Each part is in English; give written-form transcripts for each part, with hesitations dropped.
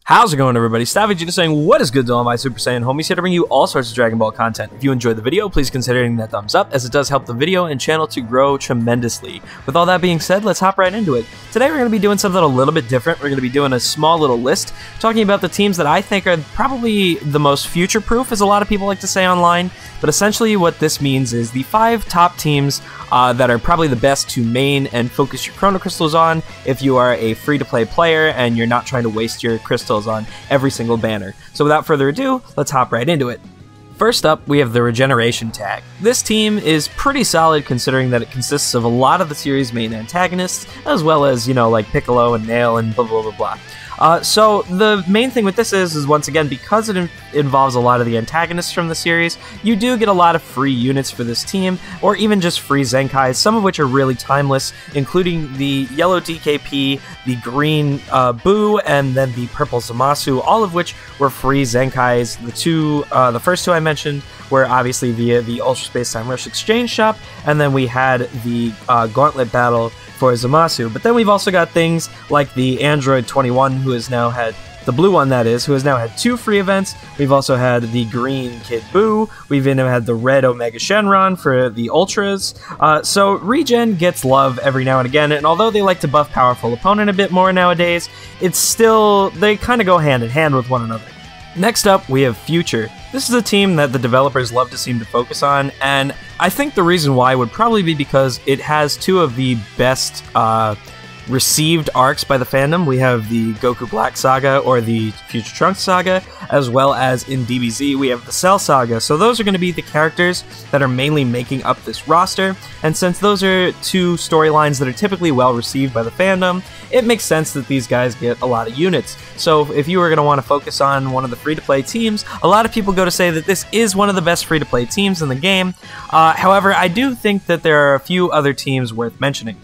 How's it going, everybody? Vegeta saying, what is good to all my Super Saiyan homies, here to bring you all sorts of Dragon Ball content. If you enjoyed the video, please consider hitting that thumbs up, as it does help the video and channel to grow tremendously. With all that being said, let's hop right into it. Today we're going to be doing something a little bit different. We're going to be doing a small little list, talking about the teams that I think are probably the most future-proof, as a lot of people like to say online. But essentially what this means is the 5 top teams that are probably the best to main and focus your chrono crystals on if you are a free-to-play player and you're not trying to waste your crystals on every single banner. So without further ado, let's hop right into it. First up, we have the Regeneration Tag. This team is pretty solid considering that it consists of a lot of the series' main antagonists, as well as, you know, like Piccolo and Nail and blah blah blah blah. So the main thing with this is once again, because it involves a lot of the antagonists from the series, you do get a lot of free units for this team, or even just free Zenkais, some of which are really timeless, including the yellow DKP, the green Boo, and then the purple Zamasu, all of which were free Zenkais. The first two I mentioned were obviously via the Ultra Space Time Rush Exchange Shop, and then we had the Gauntlet Battle for Zamasu. But then we've also got things like the Android 21, who has now had, the blue one that is, who has now had 2 free events. We've also had the green Kid Buu. We've even had the red Omega Shenron for the Ultras. So Regen gets love every now and again, and although they like to buff powerful opponent a bit more nowadays, it's still, they kind of go hand in hand with one another. Next up, we have Future. This is a team that the developers love to seem to focus on, and I think the reason why would probably be because it has 2 of the best received arcs by the fandom. We have the Goku Black Saga, or the Future Trunks Saga, as well as in DBZ we have the Cell Saga. So those are going to be the characters that are mainly making up this roster, and since those are 2 storylines that are typically well received by the fandom, it makes sense that these guys get a lot of units. So if you were going to want to focus on one of the free-to-play teams, a lot of people go to say that this is one of the best free-to-play teams in the game. However, I do think that there are a few other teams worth mentioning.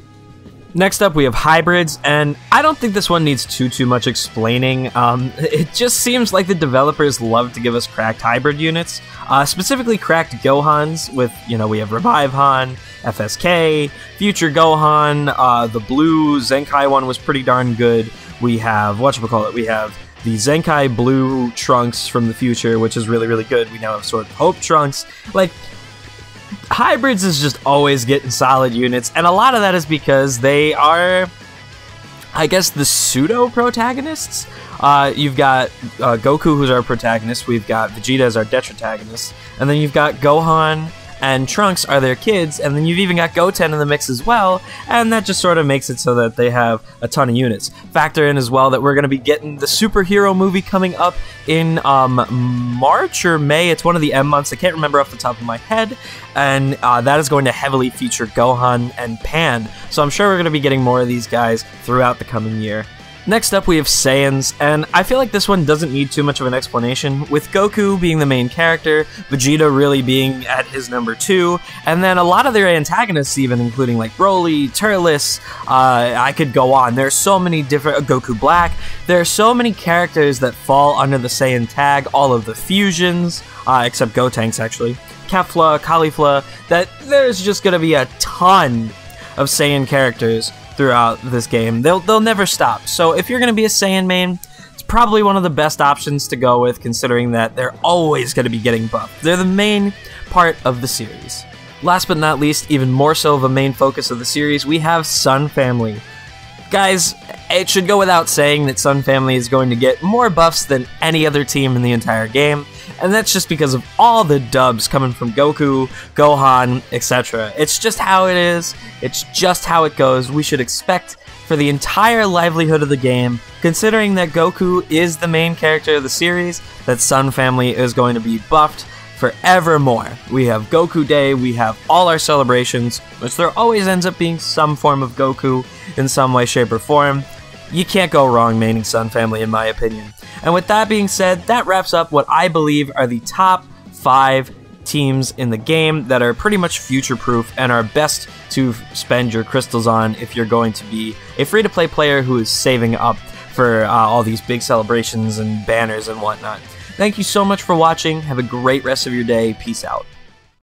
Next up, we have Hybrids, and I don't think this one needs too much explaining. It just seems like the developers love to give us cracked hybrid units, specifically cracked Gohans with, you know, we have Revive Han, FSK, Future Gohan, the blue Zenkai one was pretty darn good. We have, we have the Zenkai Blue Trunks from the future, which is really good. We now have Sword of Hope Trunks. Like, Hybrids is just always getting solid units, and a lot of that is because they are, I guess, the pseudo-protagonists. You've got Goku, who's our protagonist, we've got Vegeta as our detrotagonist, and then you've got Gohan and Trunks are their kids, and then you've even got Goten in the mix as well, and that just sort of makes it so that they have a ton of units. Factor in as well that we're going to be getting the superhero movie coming up in March or May. It's one of the M months, I can't remember off the top of my head, and that is going to heavily feature Gohan and Pan, so I'm sure we're going to be getting more of these guys throughout the coming year. Next up, we have Saiyans, and I feel like this one doesn't need too much of an explanation, with Goku being the main character, Vegeta really being at his number 2, and then a lot of their antagonists even, including like Broly, Turles, I could go on. There's so many different, Goku Black, there are so many characters that fall under the Saiyan tag, all of the fusions, except Gotenks actually, Kefla, Caulifla, that there's just going to be a ton of Saiyan characters throughout this game. They'll never stop. So if you're going to be a Saiyan main, it's probably one of the best options to go with, considering that they're always going to be getting buffed. They're the main part of the series. Last but not least, even more so of a main focus of the series, we have Sun Family. Guys, it should go without saying that Sun Family is going to get more buffs than any other team in the entire game, and that's just because of all the dubs coming from Goku, Gohan, etc. It's just how it is, it's just how it goes. We should expect for the entire livelihood of the game, considering that Goku is the main character of the series, that Sun Family is going to be buffed forevermore. We have Goku Day, we have all our celebrations, which there always ends up being some form of Goku in some way, shape, or form. You can't go wrong maining Sun Family, in my opinion. And with that being said, that wraps up what I believe are the top 5 teams in the game that are pretty much future-proof and are best to spend your crystals on if you're going to be a free-to-play player who is saving up for all these big celebrations and banners and whatnot. Thank you so much for watching. Have a great rest of your day. Peace out.